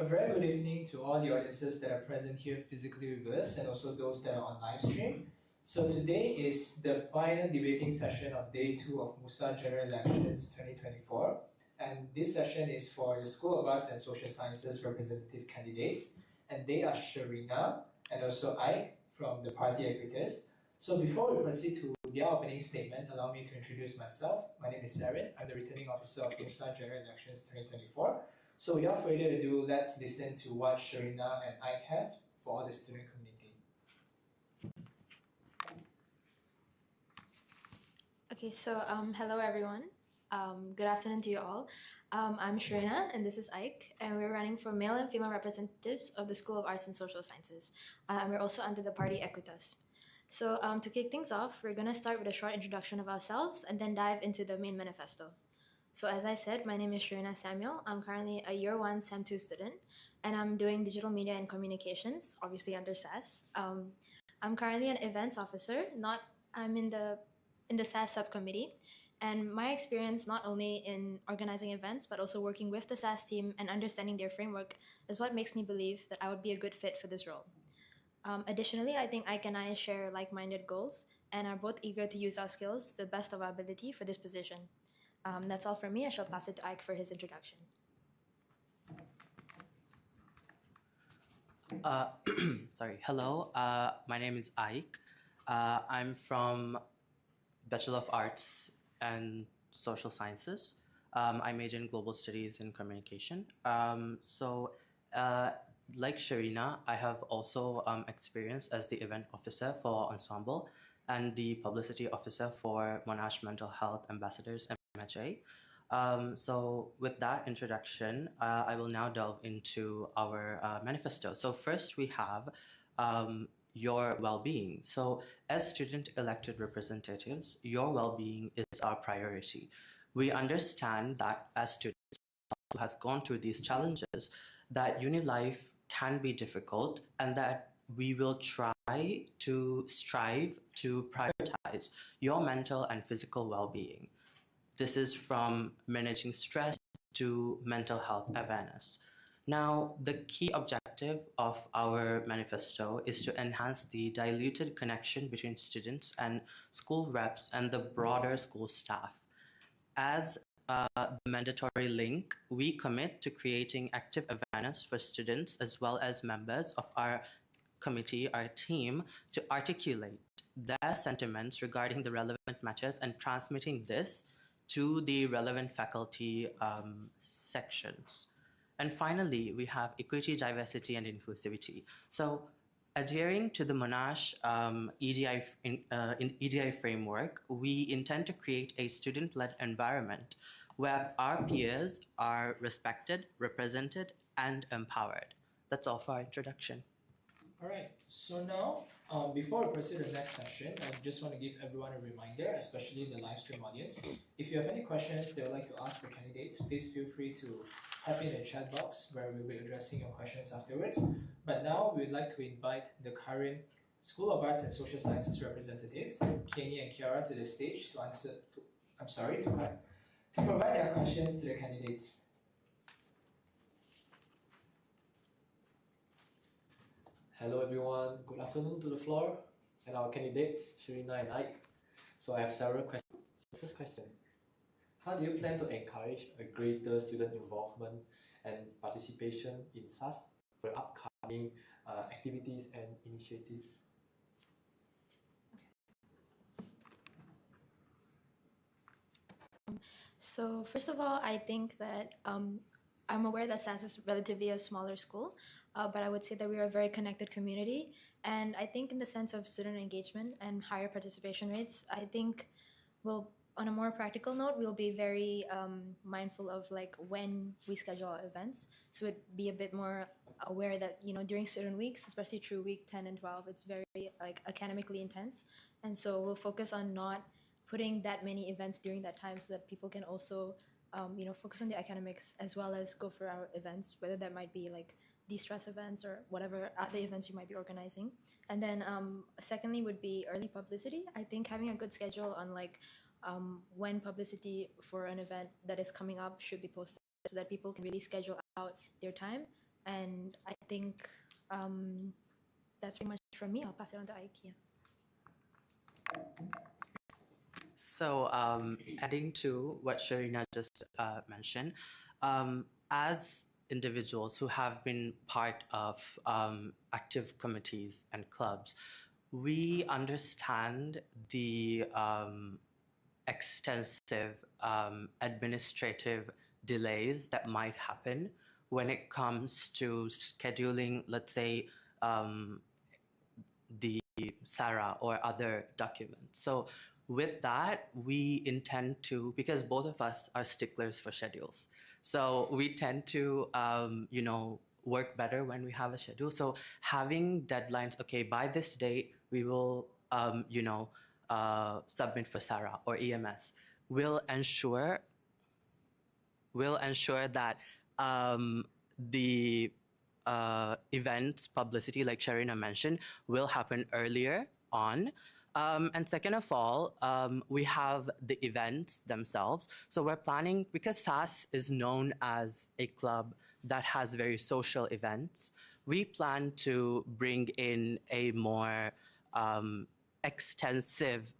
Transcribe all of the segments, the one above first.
very good evening to all the audiences that are present here physically with us and also those that are on live stream. So today is the final debating session of day 2 of MUSA General Elections 2024. And this session is for the School of Arts and Social Sciences representative candidates. And they are Sharina and also I from the party Equitas. So before we proceed to their opening statement, allow me to introduce myself. My name is Aaron. I'm the returning officer of MUSA General Elections 2024. So without further ado, let's listen to what Sharina and I have for all the student community. Okay, so hello everyone. Good afternoon to you all. I'm Sharina and this is Ike, and we're running for male and female representatives of the School of Arts and Social Sciences. And we're also under the party Equitas. So to kick things off, we're going to start with a short introduction of ourselves and then dive into the main manifesto. So as I said, my name is Sharina Samuel. I'm currently a Year 1 Sem 2 student, and I'm doing Digital Media and Communications, obviously under SAS. I'm currently an events officer. I'm in the SAS subcommittee, and my experience not only in organizing events but also working with the SAS team and understanding their framework is what makes me believe that I would be a good fit for this role. Additionally, I think Ike and I share like-minded goals and are both eager to use our skills to the best of our ability for this position. That's all from me. I shall pass it to Ike for his introduction. Sorry. Hello. My name is Ike. I'm from Bachelor of Arts and Social Sciences. I major in Global Studies and Communication. Like Sharina, I have also experience as the event officer for Ensemble and the publicity officer for Monash Mental Health Ambassadors MHA. So with that introduction, I will now delve into our manifesto. So first we have your well-being. So as student elected representatives, your well-being is our priority. We understand that as students who has gone through these challenges, that uni life can be difficult and that we will try to strive to prioritize your mental and physical well-being. This is from managing stress to mental health awareness. Now, the key objective of our manifesto is to enhance the diluted connection between students and school reps and the broader school staff. As the mandatory link, we commit to creating active awareness for students as well as members of our committee, our team, to articulate their sentiments regarding the relevant matters and transmitting this to the relevant faculty sections. And finally, we have equity, diversity, and inclusivity. So adhering to the Monash EDI framework, we intend to create a student-led environment where our peers are respected, represented, and empowered. That's all for our introduction. All right, so now, before we proceed to the next session, I just want to give everyone a reminder, especially the live stream audience. If you have any questions they would like to ask the candidates, please feel free to type in the chat box where we'll be addressing your questions afterwards. But now we'd like to invite the current School of Arts and Social Sciences representatives, Kenny and Kiara, to the stage to provide their questions to the candidates. Hello everyone, good afternoon to the floor and our candidates, Sharina and Ike. So I have several questions. So first question, how do you plan to encourage a greater student involvement and participation in SAS for upcoming activities and initiatives? So first of all, I think that I'm aware that SAS is relatively a smaller school, but I would say that we are a very connected community. And I think in the sense of student engagement and higher participation rates, I think on a more practical note, we'll be very mindful of like when we schedule our events. So it'd be a bit more aware that, during certain weeks, especially through week 10 and 12, it's very like academically intense. And so we'll focus on not putting that many events during that time so that people can also focus on the academics as well as go for our events, whether that might be like de-stress events or whatever other events you might be organizing. And then secondly would be early publicity. I think having a good schedule on like when publicity for an event that is coming up should be posted so that people can really schedule out their time And I think that's pretty much from me. I'll pass it on to Ikea. So, adding to what Sharina just mentioned, as individuals who have been part of active committees and clubs, we understand the extensive administrative delays that might happen when it comes to scheduling, let's say, the SARA or other documents. So with that, we intend to, because both of us are sticklers for schedules, so we tend to, work better when we have a schedule. So having deadlines, okay, by this date, we will, submit for SARA or EMS, will ensure that the events publicity, like Sharina mentioned, will happen earlier on. And second of all, we have the events themselves. So we're planning, because SAS is known as a club that has very social events, we plan to bring in a more extensive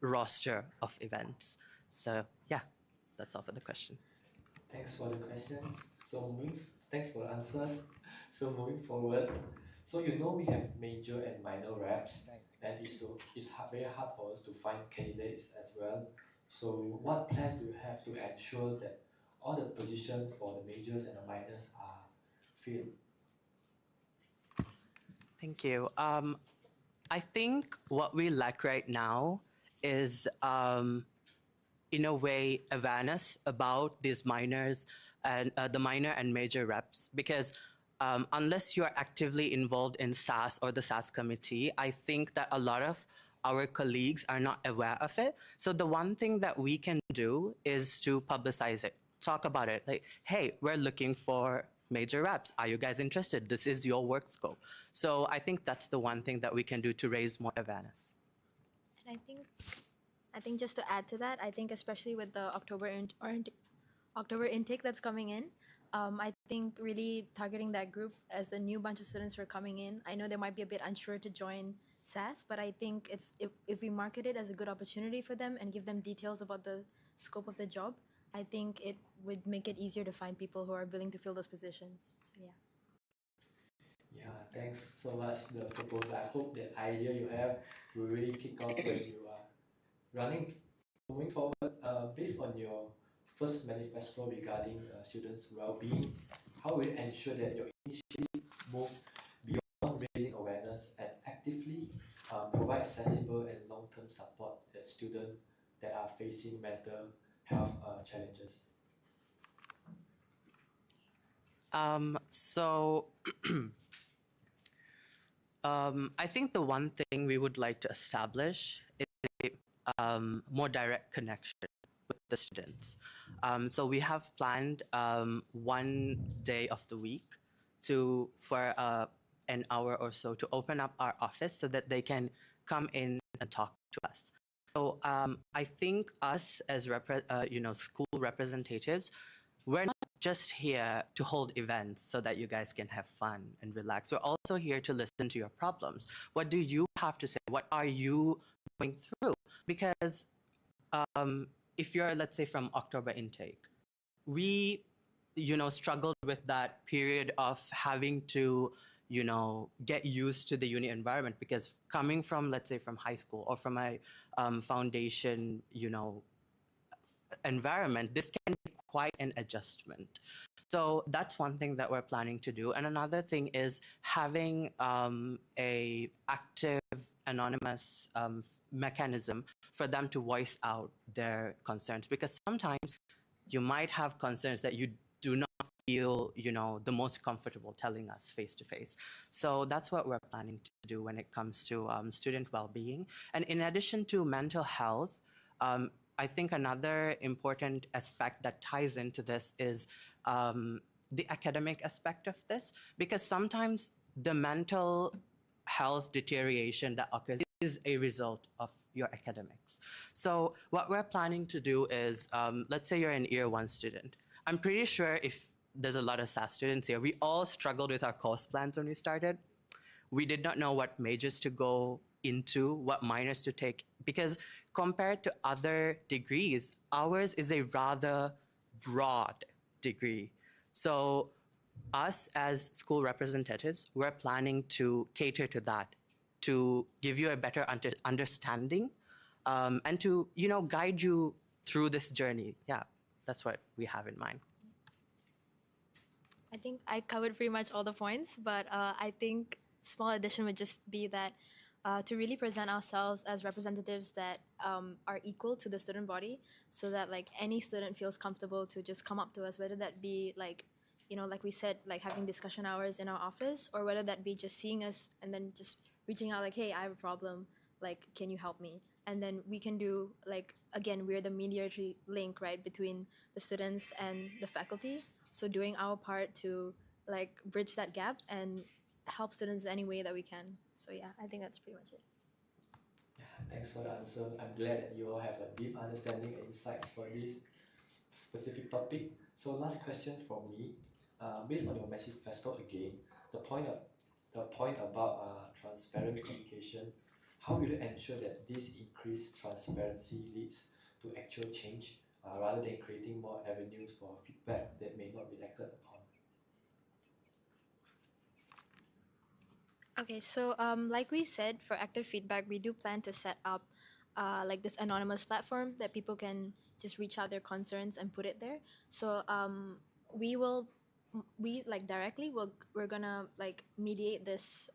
roster of events. So yeah, that's all for the question. Thanks for the questions. Thanks for the answers. So moving forward, so we have major and minor reps, and very hard for us to find candidates as well. So what plans do you have to ensure that all the positions for the majors and the minors are filled? Thank you. I think what we lack right now is, in a way, awareness about these minors and the minor and major reps, because unless you're actively involved in SAS or the SAS committee, I think that a lot of our colleagues are not aware of it. So the one thing that we can do is to publicize it, talk about it. Like, hey, we're looking for major reps. Are you guys interested? This is your work scope. So I think that's the one thing that we can do to raise more awareness. And I think just to add to that, I think especially with the October intake that's coming in, I think really targeting that group as a new bunch of students who are coming in. I know they might be a bit unsure to join SAS, but I think if we market it as a good opportunity for them and give them details about the scope of the job, I think it would make it easier to find people who are willing to fill those positions. So yeah. Yeah, thanks so much. The proposal. I hope that idea you have will really kick off when you are running. Moving forward, based on your first manifesto regarding students' well-being, how will you ensure that your initiative move beyond raising awareness and actively provide accessible and long-term support to students that are facing mental health challenges? I think the one thing we would like to establish is a more direct connection with the students. So we have planned one day of the week for an hour or so to open up our office so that they can come in and talk to us. So I think us as school representatives, we're not just here to hold events so that you guys can have fun and relax. We're also here to listen to your problems. What do you have to say? What are you going through? Because if you're, let's say, from October intake, we, struggled with that period of having to, get used to the uni environment, because coming from, let's say, from high school or from a foundation, environment, this can be quite an adjustment. So that's one thing that we're planning to do. And another thing is having a active anonymous mechanism for them to voice out their concerns, because sometimes you might have concerns that you do not feel, the most comfortable telling us face to face. So that's what we're planning to do when it comes to student well-being. And in addition to mental health, I think another important aspect that ties into this is the academic aspect of this, because sometimes the mental health deterioration that occurs is a result of your academics. So what we're planning to do is, let's say you're an year one student. I'm pretty sure if there's a lot of SAS students here. We all struggled with our course plans when we started. We did not know what majors to go into, what minors to take, because compared to other degrees, ours is a rather broad degree. So us as school representatives, we're planning to cater to that, to give you a better understanding, and to, guide you through this journey. Yeah, that's what we have in mind. I think I covered pretty much all the points, but I think small addition would just be that to really present ourselves as representatives that are equal to the student body, so that like any student feels comfortable to just come up to us, whether that be like, like we said, like having discussion hours in our office, or whether that be just seeing us and then just reaching out like, hey, I have a problem, like, can you help me? And then we can do, like, again, we're the mediatory link, right, between the students and the faculty. So doing our part to like bridge that gap and help students any way that we can. So yeah, I think that's pretty much it. Yeah, thanks for the answer. I'm glad that you all have a deep understanding and insights for this specific topic. So last question from me. Based on your manifesto again, the point about transparent communication, how will you ensure that this increased transparency leads to actual change rather than creating more avenues for feedback that may not be acted upon? Okay, so like we said, for active feedback, we do plan to set up like this anonymous platform that people can just reach out their concerns and put it there. So we like directly we're gonna like mediate this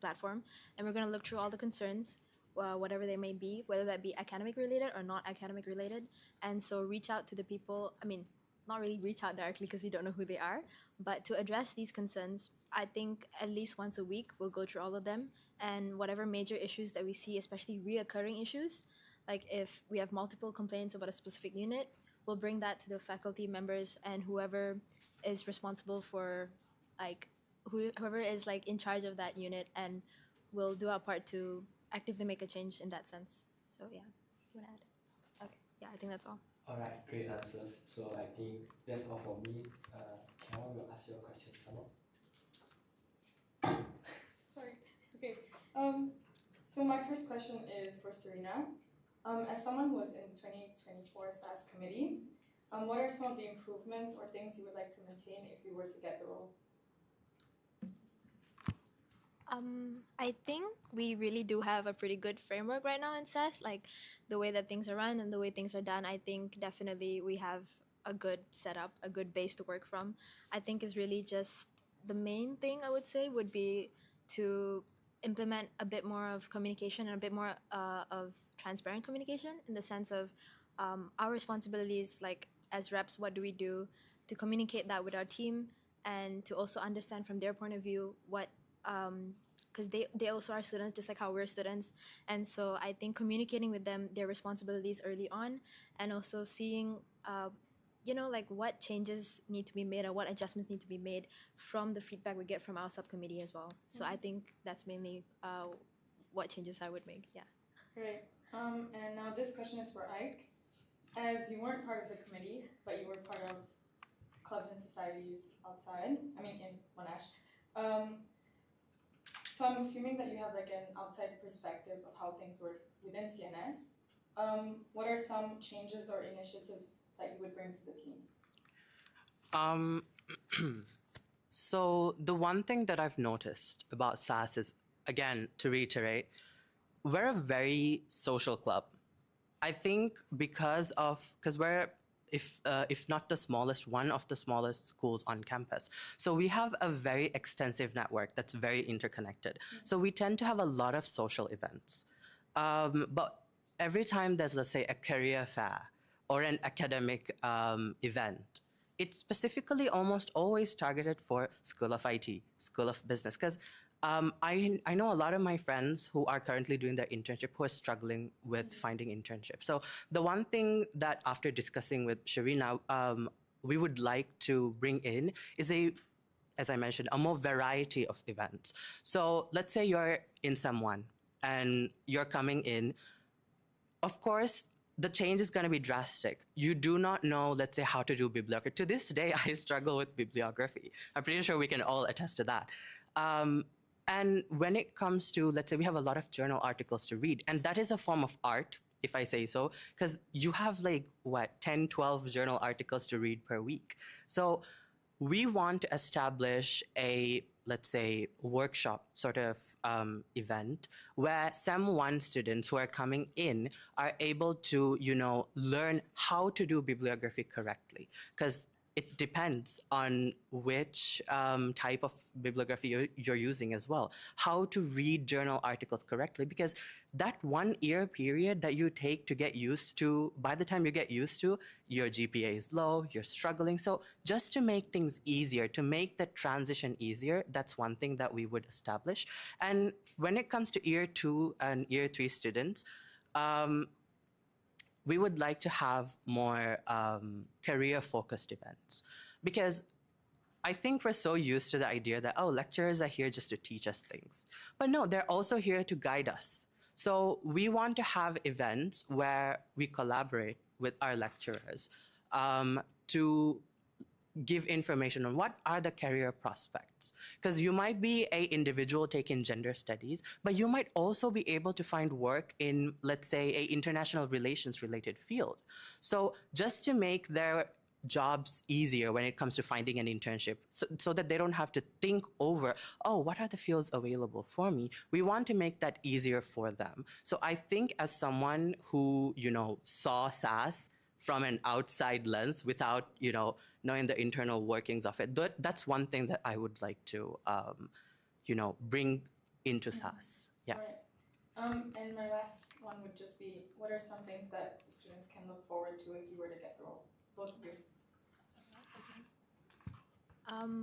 platform, and we're gonna look through all the concerns, whatever they may be, whether that be academic related or not academic related, and so reach out to the people. I mean, not really reach out directly because we don't know who they are, but to address these concerns, I think at least once a week we'll go through all of them, and whatever major issues that we see, especially reoccurring issues, like if we have multiple complaints about a specific unit, we'll bring that to the faculty members and whoever is responsible for like whoever is like in charge of that unit, and we'll do our part to actively make a change in that sense. So yeah, you wanna add? Okay, yeah, I think that's all. All right, great answers. So I think that's all for me. Can I will ask you a question, Samo? Sorry. Okay. So my first question is for Serena. As someone who was in 2024 SAS committee, what are some of the improvements or things you would like to maintain if you were to get the role? I think we really do have a pretty good framework right now in SAS, like the way that things are run and the way things are done. I think definitely we have a good setup, a good base to work from. I think is really just the main thing I would say would be to implement a bit more of communication and a bit more of transparent communication, in the sense of our responsibilities, like as reps, what do we do to communicate that with our team, and to also understand from their point of view what because they also are students just like how we're students, and so I think communicating with them their responsibilities early on, and also seeing like what changes need to be made or what adjustments need to be made from the feedback we get from our subcommittee as well. So I think that's mainly what changes I would make. Yeah. Great. And now this question is for Ike. As you weren't part of the committee, but you were part of clubs and societies outside, in Monash. So I'm assuming that you have like an outside perspective of how things work within CNS. What are some changes or initiatives that you would bring to the team? So the one thing that I've noticed about SAS is, again, to reiterate, we're a very social club. I think because we're, if not the smallest, one of the smallest schools on campus. So we have a very extensive network that's very interconnected. So we tend to have a lot of social events. But every time there's, let's say, a career fair or an academic event, it's specifically almost always targeted for School of IT, School of Business. Because I know a lot of my friends who are currently doing their internship who are struggling with finding internships. So the one thing that after discussing with Sharina, we would like to bring in is as I mentioned, a more variety of events. So let's say you're in someone and you're coming in. Of course, the change is going to be drastic. You do not know, let's say, how to do bibliography. To this day, I struggle with bibliography. I'm pretty sure we can all attest to that. And when it comes to, let's say, we have a lot of journal articles to read, and that is a form of art, if I say so, because you have like, what, 10, 12 journal articles to read per week. So we want to establish a, let's say, workshop sort of event where Sem 1 students who are coming in are able to, learn how to do bibliography correctly. Because it depends on which type of bibliography you're using as well. How to read journal articles correctly, because that 1 year period that you take to get used to, by the time you get used to, your GPA is low, you're struggling. So just to make things easier, to make the transition easier, that's one thing that we would establish. And when it comes to year 2 and year 3 students, we would like to have more career-focused events, because I think we're so used to the idea that, lecturers are here just to teach us things. But no, they're also here to guide us. So we want to have events where we collaborate with our lecturers to give information on what are the career prospects. Because you might be an individual taking gender studies, but you might also be able to find work in, let's say, an international relations related field. So just to make their jobs easier when it comes to finding an internship, so that they don't have to think over, what are the fields available for me? We want to make that easier for them. So I think as someone who, saw SAS from an outside lens without, knowing the internal workings of it, that's one thing that I would like to, bring into SAS. Yeah. Right. And my last one would just be, what are some things that students can look forward to if you were to get the role? Both of you.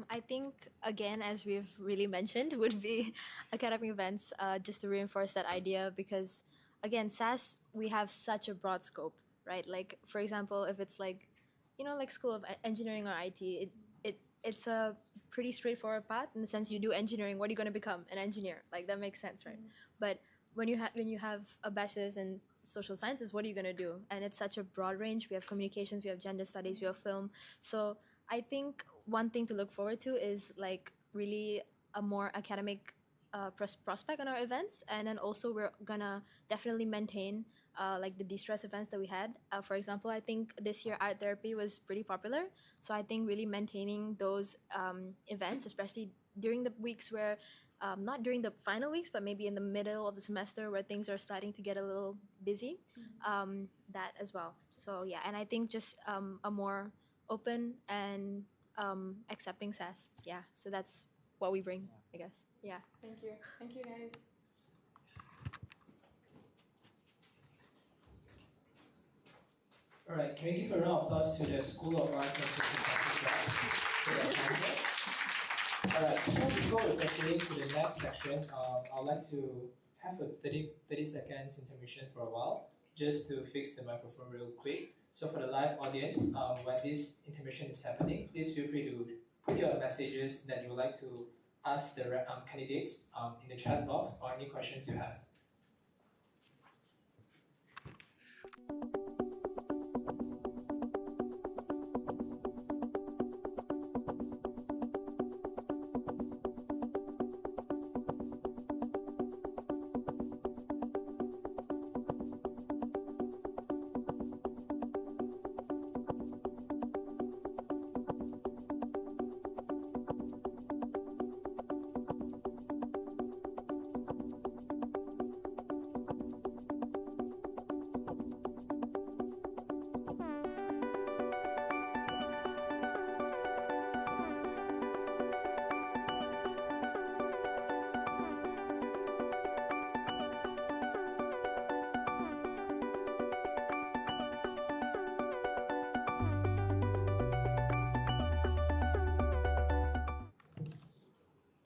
I think, again, as we've really mentioned, would be academic events, just to reinforce that idea, because, again, SAS, we have such a broad scope, right? Like, for example, if it's like, like School of Engineering or IT, it's a pretty straightforward path in the sense you do engineering, what are you going to become? An engineer. Like, that makes sense, right? But when you have a bachelor's in social sciences, what are you going to do? And it's such a broad range. We have communications, we have gender studies, we have film. So I think one thing to look forward to is like really a more academic prospect on our events. And then also we're gonna definitely maintain like the de-stress events that we had. For example, I think this year art therapy was pretty popular. So I think really maintaining those events, especially during the weeks where, not during the final weeks, but maybe in the middle of the semester where things are starting to get a little busy, that as well. So yeah, and I think just a more open and accepting SAS. Yeah, so that's what we bring, I guess. Yeah. Thank you. Thank you, guys. All right, can we give a round of applause to the School of Arts and Social Sciences? All right, so before we proceed to the next section, I'd like to have a 30 seconds intermission for a while, just to fix the microphone real quick. So for the live audience, when this intermission is happening, please feel free to put your messages that you would like to ask the candidates in the chat box, or any questions you have.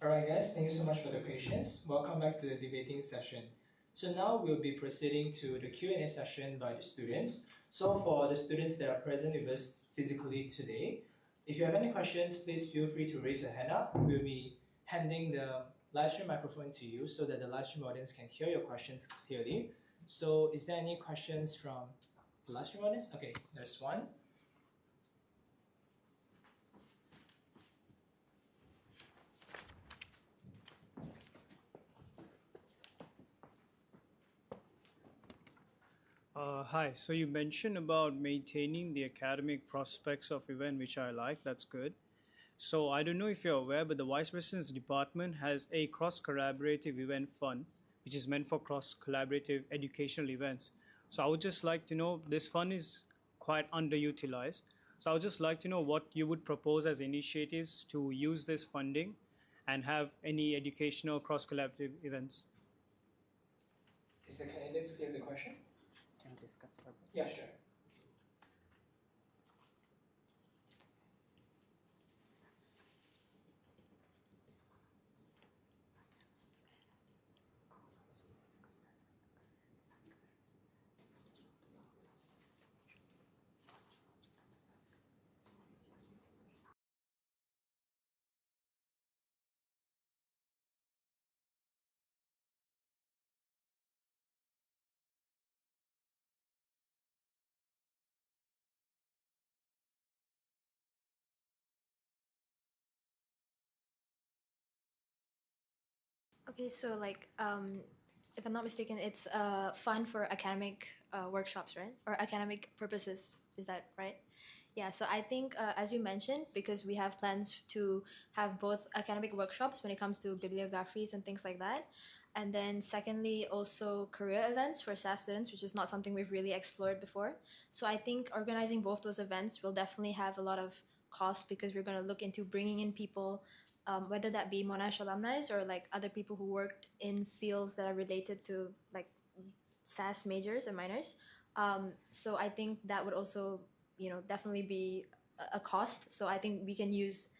Alright guys, thank you so much for the patience. Welcome back to the debating session. So now we'll be proceeding to the Q&A session by the students. So for the students that are present with us physically today, if you have any questions, please feel free to raise your hand up. We'll be handing the live stream microphone to you so that the live stream audience can hear your questions clearly. So is there any questions from The last few one is? Okay, there's one. Hi, so you mentioned about maintaining the academic prospects of event, which I like, that's good. So I don't know if you're aware, but the Vice President's department has a cross-collaborative event fund, which is meant for cross-collaborative educational events. So I would just like to know, this fund is quite underutilized. So I would just like to know what you would propose as initiatives to use this funding and have any educational cross-collaborative events. Is the candidates clear the question? Can we discuss further? Yeah, sure. Okay, so like, if I'm not mistaken, it's fund for academic workshops, right? Or academic purposes. Is that right? Yeah. So I think, as you mentioned, because we have plans to have both academic workshops when it comes to bibliographies and things like that, and then secondly, also career events for SAS students, which is not something we've really explored before. So I think organizing both those events will definitely have a lot of cost because we're going to look into bringing in people, whether that be Monash alumni or like other people who worked in fields that are related to like SAS majors or minors. So I think that would also, definitely be a cost. So I think we can use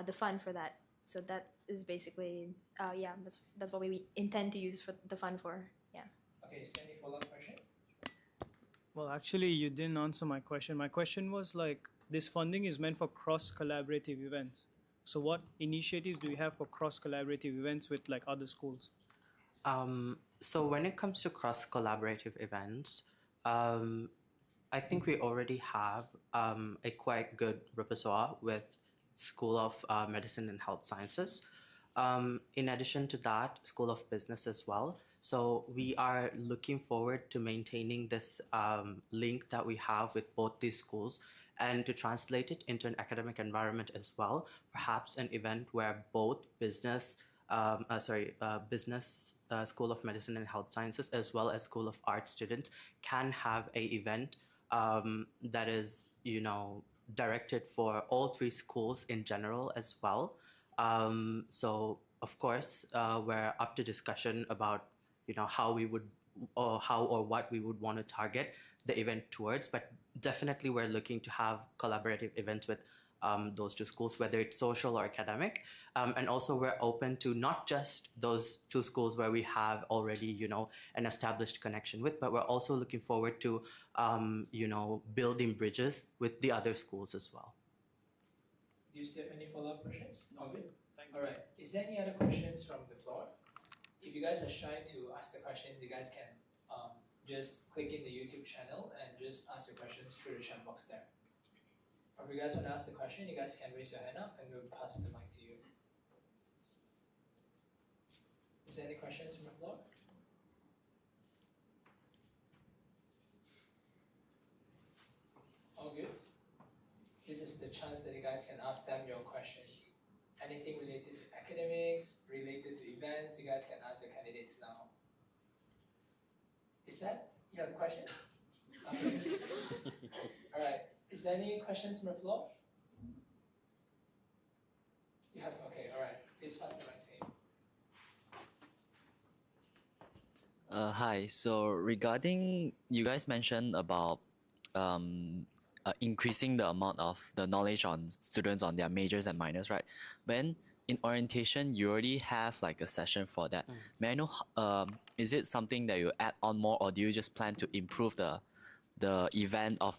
the fund for that. So that is basically, yeah, that's what we intend to use for the fund for. Yeah. Okay, is there any follow-up question? Well, actually, you didn't answer my question. My question was like, this funding is meant for cross-collaborative events. So what initiatives do you have for cross-collaborative events with like other schools? So when it comes to cross-collaborative events, I think we already have a quite good repertoire with School of Medicine and Health Sciences. In addition to that, School of Business as well. So we are looking forward to maintaining this link that we have with both these schools and to translate it into an academic environment as well. Perhaps an event where both business School of Medicine and Health Sciences as well as School of Art students can have a event that is, directed for all three schools in general as well. So of course, we're up to discussion about, how we would or how or what we would want to target the event towards, but definitely we're looking to have collaborative events with those two schools, whether it's social or academic. And also we're open to not just those two schools where we have already, an established connection with, but we're also looking forward to, building bridges with the other schools as well. Do you still have any follow-up questions? No. All good? Thank you. All right. Is there any other questions from the floor? If you guys are shy to ask the questions, you guys can just click in the YouTube channel and just ask your questions through the chat box there. Or if you guys want to ask the question, you guys can raise your hand up and we'll pass the mic to you. Is there any questions from the floor? All good? This is the chance that you guys can ask them your questions. Anything related to academics, related to events, you guys can ask the candidates now. Is that your question? Okay. All right. Is there any questions from the floor? You have, okay, all right. Please pass the mic to him. Hi. So regarding you guys mentioned about increasing the amount of the knowledge on students on their majors and minors, right? When in orientation, you already have like a session for that. May I know, is it something that you add on more, or do you just plan to improve the event of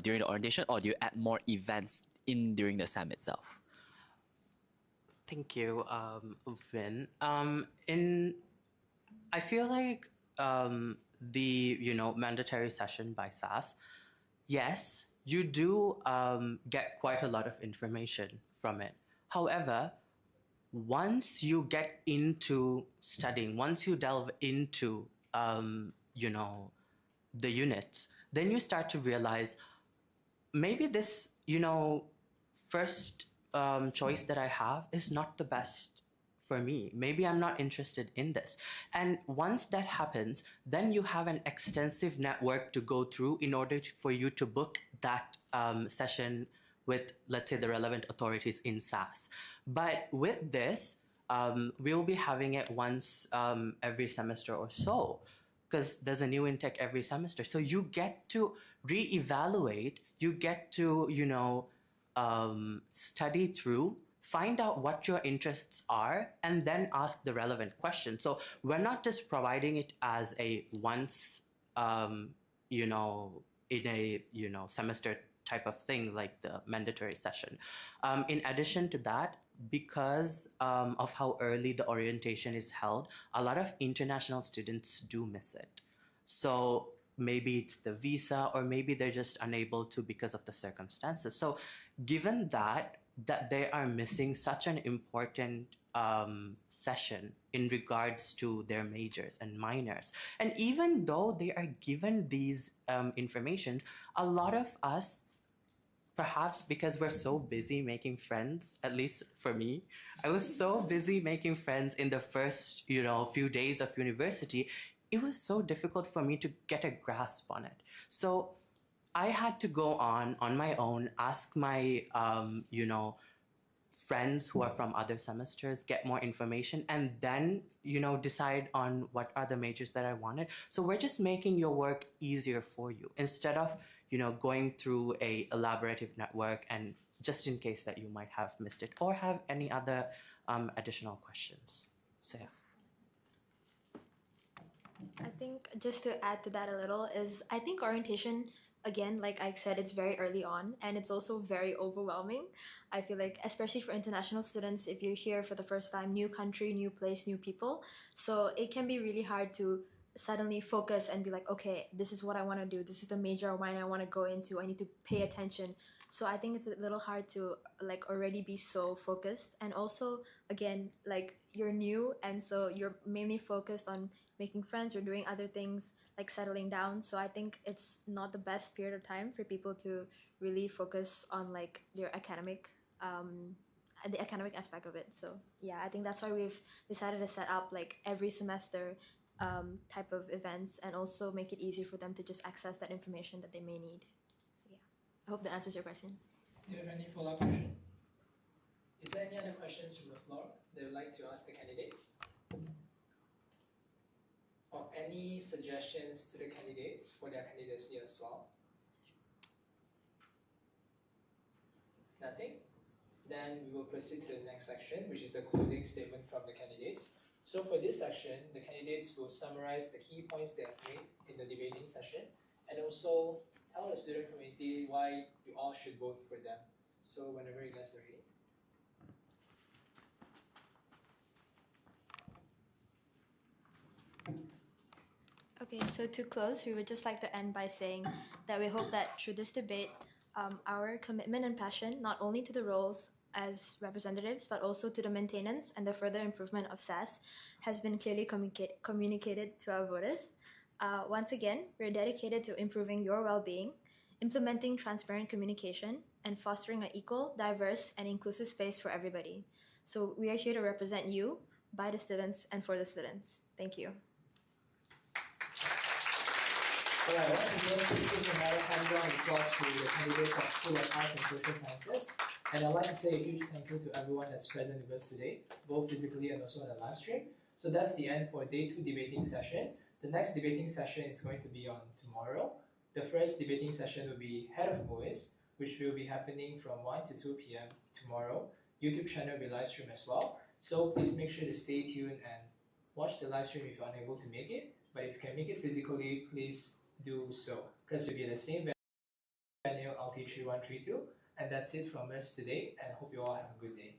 during the orientation, or do you add more events during the SEM itself? Thank you, Vin. I feel like the mandatory session by SAS yes, you do get quite a lot of information from it. However, once you get into studying, once you delve into, you know, the units, then you start to realize maybe this, first choice that I have is not the best for me. Maybe I'm not interested in this. And once that happens, then you have an extensive network to go through in order for you to book that session with, let's say, the relevant authorities in SAS. But with this, we'll be having it once every semester or so, because there's a new intake every semester. So you get to reevaluate, you get to, study through, find out what your interests are, and then ask the relevant questions. So we're not just providing it as a once, in a, semester type of thing like the mandatory session. In addition to that, because of how early the orientation is held, a lot of international students do miss it. So maybe it's the visa, or maybe they're just unable to because of the circumstances. So given that they are missing such an important session in regards to their majors and minors, and even though they are given these information, a lot of us, perhaps because we're so busy making friends, at least for me, I was so busy making friends in the first, few days of university, it was so difficult for me to get a grasp on it. So I had to go on my own, ask my, friends who are from other semesters, get more information, and then, decide on what are the majors that I wanted. So we're just making your work easier for you instead of, going through a elaborative network, and just in case that you might have missed it or have any other additional questions. So yeah. I think just to add to that a little is I think orientation, again, like Ike said, it's very early on and it's also very overwhelming. I feel like, especially for international students, if you're here for the first time, new country, new place, new people. So it can be really hard to suddenly focus and be like, okay, this is what I want to do. This is the major or minor I want to go into. I need to pay attention. So I think it's a little hard to like already be so focused. And also, again, like you're new and so you're mainly focused on making friends or doing other things like settling down. So I think it's not the best period of time for people to really focus on like their academic and the academic aspect of it. So yeah, I think that's why we've decided to set up like every semester type of events and also make it easier for them to just access that information that they may need. So yeah, I hope that answers your question. Do you have any follow-up question? Is there any other questions from the floor they would like to ask the candidates? Or any suggestions to the candidates for their candidacy as well? Nothing? Then we will proceed to the next section, which is the closing statement from the candidates. So for this section, the candidates will summarize the key points they have made in the debating session and also tell the student community why you all should vote for them. So whenever you guys are ready. Okay, so to close, we would just like to end by saying that we hope that through this debate, our commitment and passion, not only to the roles as representatives, but also to the maintenance and the further improvement of SAS, has been clearly communicated to our voters. Once again, we're dedicated to improving your well-being, implementing transparent communication, and fostering an equal, diverse, and inclusive space for everybody. So we are here to represent you, by the students, and for the students. Thank you. Alright, once again, please give another hand round of applause to the candidates of School of Arts and Social Sciences. And I'd like to say a huge thank you to everyone that's present with us today, both physically and also on the live stream. So that's the end for day 2 debating session. The next debating session is going to be on tomorrow. The first debating session will be Head of MUSA, which will be happening from 1 to 2 p.m. tomorrow. YouTube channel will be live stream as well. So please make sure to stay tuned and watch the live stream if you're unable to make it. But if you can make it physically, please do so. Because you'll be at the same venue, LT3132. And that's it from us today, and hope you all have a good day.